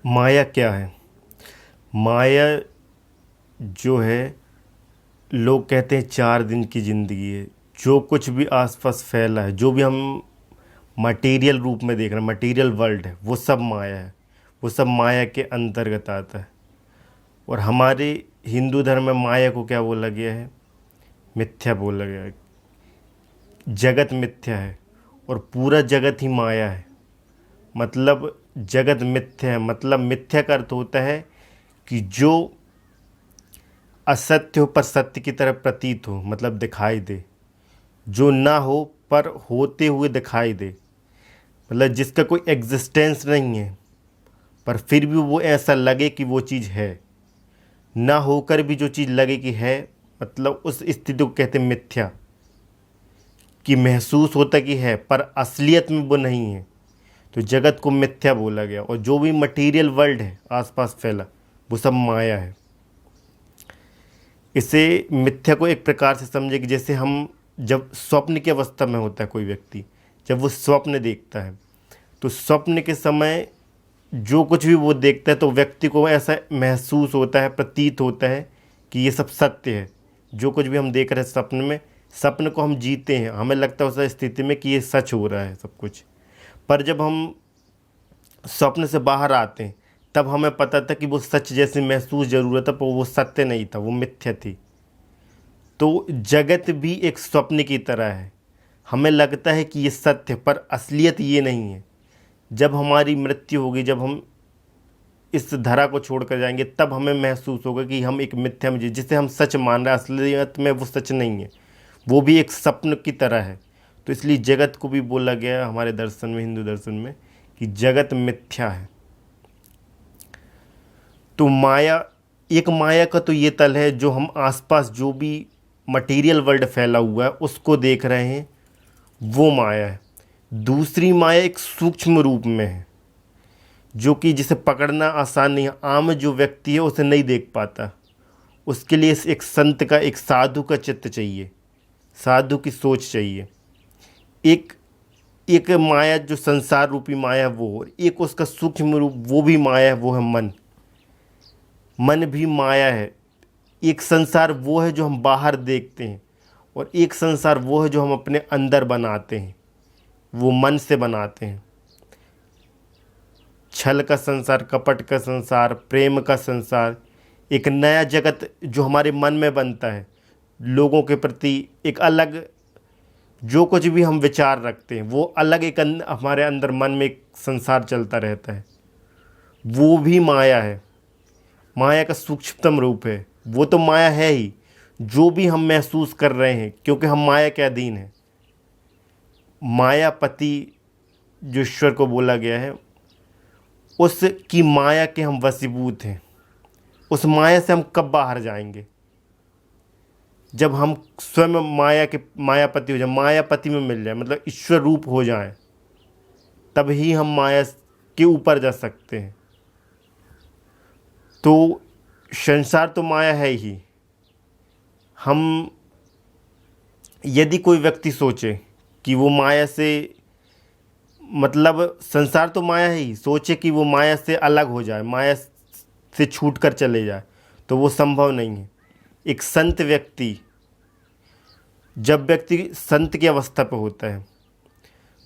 माया क्या है? माया जो है, लोग कहते हैं 4 दिन की ज़िंदगी है। जो कुछ भी आसपास फैला है, जो भी हम मटेरियल रूप में देख रहे हैं, मटेरियल वर्ल्ड है, वो सब माया है। वो सब माया के अंतर्गत आता है। और हमारे हिंदू धर्म में माया को क्या बोला गया है? मिथ्या बोला गया है। जगत मिथ्या है और पूरा जगत ही माया है। मतलब जगत मिथ्या है, मतलब मिथ्या का अर्थ होता है कि जो असत्य हो पर सत्य की तरह प्रतीत हो, मतलब दिखाई दे। जो ना हो पर होते हुए दिखाई दे, मतलब जिसका कोई एग्जिस्टेंस नहीं है पर फिर भी वो ऐसा लगे कि वो चीज़ है। ना होकर भी जो चीज़ लगे कि है, मतलब उस स्थिति को कहते हैं मिथ्या। कि महसूस होता कि है पर असलियत में वो नहीं है। तो जगत को मिथ्या बोला गया। और जो भी मटेरियल वर्ल्ड है आसपास फैला, वो सब माया है। इसे मिथ्या को एक प्रकार से समझे कि जैसे हम जब स्वप्न की अवस्था में होता है कोई व्यक्ति, जब वो स्वप्न देखता है, तो स्वप्न के समय जो कुछ भी वो देखता है तो व्यक्ति को ऐसा महसूस होता है, प्रतीत होता है कि ये सब सत्य है। जो कुछ भी हम देख रहे हैं सपने में, सपने को हम जीते हैं, हमें लगता है उस स्थिति में कि ये सच हो रहा है सब कुछ। पर जब हम स्वप्न से बाहर आते हैं, तब हमें पता था कि वो सच जैसे महसूस जरूर था, पर वो सत्य नहीं था, वो मिथ्या थी। तो जगत भी एक स्वप्न की तरह है। हमें लगता है कि ये सत्य है पर असलियत ये नहीं है। जब हमारी मृत्यु होगी, जब हम इस धरा को छोड़कर जाएंगे, तब हमें महसूस होगा कि हम एक मिथ्या में जिसे हम सच मान रहे हैं, असलियत में वो सच नहीं है, वो भी एक स्वप्न की तरह है। तो इसलिए जगत को भी बोला गया है हमारे दर्शन में, हिंदू दर्शन में, कि जगत मिथ्या है। तो माया, एक माया का तो ये तल है जो हम आसपास जो भी मटेरियल वर्ल्ड फैला हुआ है उसको देख रहे हैं, वो माया है। दूसरी माया एक सूक्ष्म रूप में है, जो कि जिसे पकड़ना आसान नहीं है। आम जो व्यक्ति है उसे नहीं देख पाता। उसके लिए एक संत का, एक साधु का चित्त चाहिए, साधु की सोच चाहिए। एक एक माया जो संसार रूपी माया वो, और एक उसका सूक्ष्म रूप वो भी माया है, वो है मन। मन भी माया है। एक संसार वो है जो हम बाहर देखते हैं, और एक संसार वो है जो हम अपने अंदर बनाते हैं, वो मन से बनाते हैं। छल का संसार, कपट का संसार, प्रेम का संसार, एक नया जगत जो हमारे मन में बनता है। लोगों के प्रति एक अलग, जो कुछ भी हम विचार रखते हैं वो अलग, एक हमारे अंदर मन में एक संसार चलता रहता है, वो भी माया है। माया का सूक्ष्मतम रूप है। वो तो माया है ही, जो भी हम महसूस कर रहे हैं, क्योंकि हम माया के अधीन हैं। मायापति जो ईश्वर को बोला गया है, उसकी माया के हम वशीभूत हैं। उस माया से हम कब बाहर जाएंगे? जब हम स्वयं माया के मायापति हो जाए, मायापति में मिल जाए, मतलब ईश्वर रूप हो जाए, तब ही हम माया के ऊपर जा सकते हैं। तो संसार तो माया है ही। हम, यदि कोई व्यक्ति सोचे कि वो माया से, मतलब संसार तो माया है ही, सोचे कि वो माया से अलग हो जाए, माया से छूट कर चले जाए, तो वो संभव नहीं है। एक संत व्यक्ति, जब व्यक्ति संत की अवस्था पर होता है,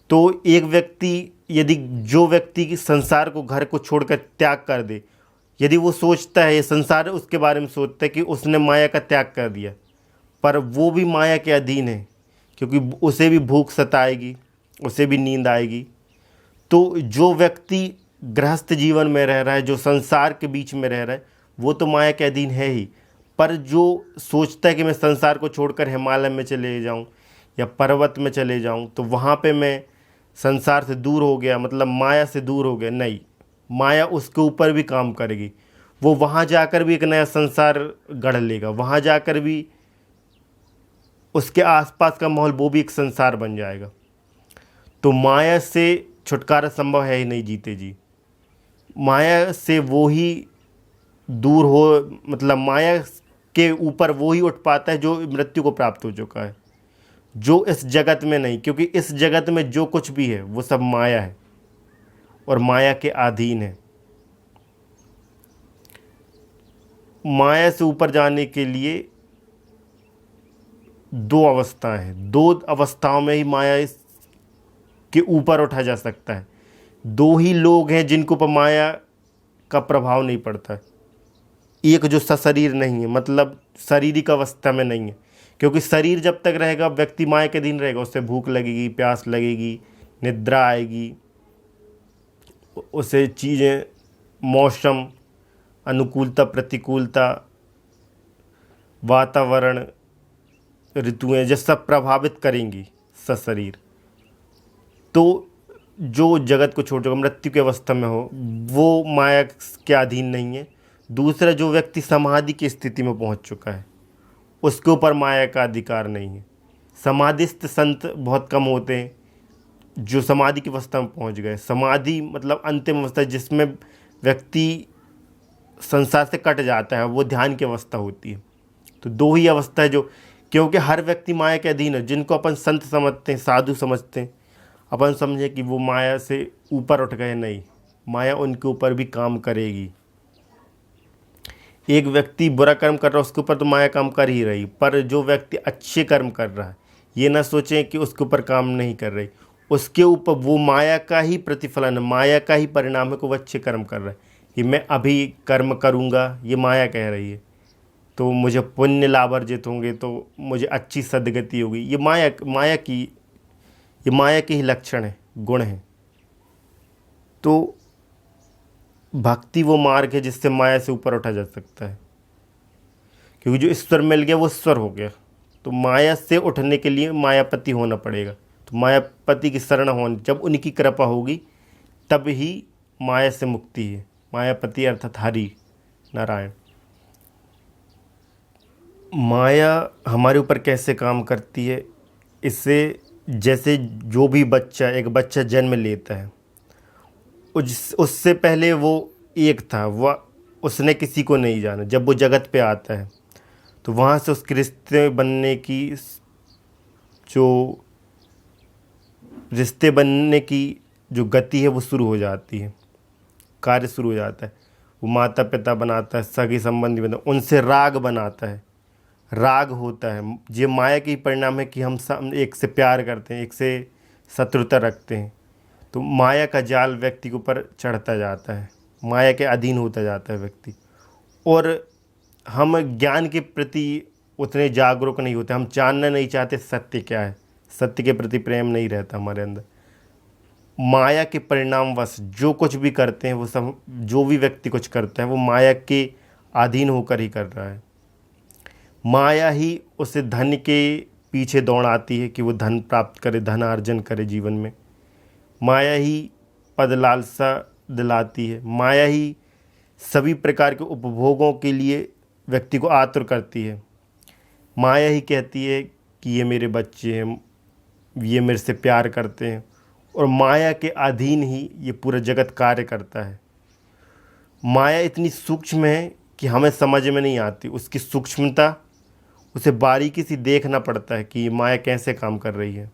तो एक व्यक्ति, यदि जो व्यक्ति संसार को, घर को छोड़कर त्याग कर दे, यदि वो सोचता है, ये संसार उसके बारे में सोचता है कि उसने माया का त्याग कर दिया, पर वो भी माया के अधीन है, क्योंकि उसे भी भूख सताएगी, उसे भी नींद आएगी। तो जो व्यक्ति गृहस्थ जीवन में रह रहा है, जो संसार के बीच में रह रहा है, वो तो माया के अधीन है ही। पर जो सोचता है कि मैं संसार को छोड़कर हिमालय में चले जाऊं या पर्वत में चले जाऊं, तो वहाँ पे मैं संसार से दूर हो गया, मतलब माया से दूर हो गया, नहीं, माया उसके ऊपर भी काम करेगी। वो वहाँ जाकर भी एक नया संसार गढ़ लेगा, वहाँ जाकर भी उसके आसपास का माहौल वो भी एक संसार बन जाएगा। तो माया से छुटकारा संभव है ही नहीं, जीते जी। माया से वो ही दूर हो, मतलब माया के ऊपर वो ही उठ पाता है जो मृत्यु को प्राप्त हो चुका है, जो इस जगत में नहीं, क्योंकि इस जगत में जो कुछ भी है वो सब माया है और माया के अधीन है। माया से ऊपर जाने के लिए दो अवस्थाएं हैं। दो अवस्थाओं में ही माया के ऊपर उठा जा सकता है। दो ही लोग हैं जिनको पर माया का प्रभाव नहीं पड़ता है। एक जो सशरीर नहीं है, मतलब शारीरिक अवस्था में नहीं है, क्योंकि शरीर जब तक रहेगा व्यक्ति माया के अधीन रहेगा। उससे भूख लगेगी, प्यास लगेगी, निद्रा आएगी, उसे चीज़ें, मौसम, अनुकूलता, प्रतिकूलता, वातावरण, ऋतुएं जो सब प्रभावित करेंगी सशरीर। तो जो जगत को छोड़ मृत्यु की अवस्था में हो वो माया के अधीन नहीं है। दूसरा, जो व्यक्ति समाधि की स्थिति में पहुंच चुका है उसके ऊपर माया का अधिकार नहीं है। समाधिस्थ संत बहुत कम होते हैं जो समाधि की अवस्था में पहुंच गए। समाधि मतलब अंतिम अवस्था जिसमें व्यक्ति संसार से कट जाता है, वो ध्यान की अवस्था होती है। तो दो ही अवस्था है जो, क्योंकि हर व्यक्ति माया के अधीन है। जिनको अपन संत समझते हैं, साधु समझते हैं, अपन समझे कि वो माया से ऊपर उठ गए, नहीं, माया उनके ऊपर भी काम करेगी। एक व्यक्ति बुरा कर्म कर रहा है उसके ऊपर तो माया काम कर ही रही, पर जो व्यक्ति अच्छे कर्म कर रहा है ये ना सोचें कि उसके ऊपर काम नहीं कर रही, उसके ऊपर वो माया का ही प्रतिफलन है, माया का ही परिणाम है कि वो अच्छे कर्म कर रहा है। कि मैं अभी कर्म करूँगा ये माया कह रही है, तो मुझे पुण्य लाभ अर्जित होंगे, तो मुझे अच्छी सदगति होगी। ये माया के ही लक्षण है, गुण हैं। तो भक्ति वो मार्ग है जिससे माया से ऊपर उठा जा सकता है, क्योंकि जो ईश्वर मिल गया वो ईश्वर हो गया। तो माया से उठने के लिए मायापति होना पड़ेगा। तो मायापति की शरण होने, जब उनकी कृपा होगी तब ही माया से मुक्ति है। मायापति अर्थात हरि नारायण। माया हमारे ऊपर कैसे काम करती है, इससे जैसे जो भी एक बच्चा जन्म लेता है, उससे पहले वो एक था, वह उसने किसी को नहीं जाना। जब वो जगत पे आता है तो वहाँ से उसके रिश्ते बनने की जो गति है वो शुरू हो जाती है, कार्य शुरू हो जाता है। वो माता पिता बनाता है, सगे संबंधी बनाता है, उनसे राग बनाता है, राग होता है। ये माया की परिणाम है कि हम सब एक से प्यार करते हैं, एक से शत्रुता रखते हैं। तो माया का जाल व्यक्ति के ऊपर चढ़ता जाता है, माया के अधीन होता जाता है व्यक्ति। और हम ज्ञान के प्रति उतने जागरूक नहीं होते, हम जानना नहीं चाहते सत्य क्या है, सत्य के प्रति प्रेम नहीं रहता हमारे अंदर। माया के परिणामवश जो कुछ भी करते हैं वो सब, जो भी व्यक्ति कुछ करता है वो माया के अधीन होकर ही कर रहा है। माया ही उसे धन के पीछे दौड़ाती है कि वो धन प्राप्त करे, धन अर्जन करे जीवन में। माया ही पद लालसा दिलाती है, माया ही सभी प्रकार के उपभोगों के लिए व्यक्ति को आतुर करती है। माया ही कहती है कि ये मेरे बच्चे हैं, ये मेरे से प्यार करते हैं, और माया के अधीन ही ये पूरा जगत कार्य करता है। माया इतनी सूक्ष्म है कि हमें समझ में नहीं आती, उसकी सूक्ष्मता, उसे बारीकी से देखना पड़ता है कि ये माया कैसे काम कर रही है।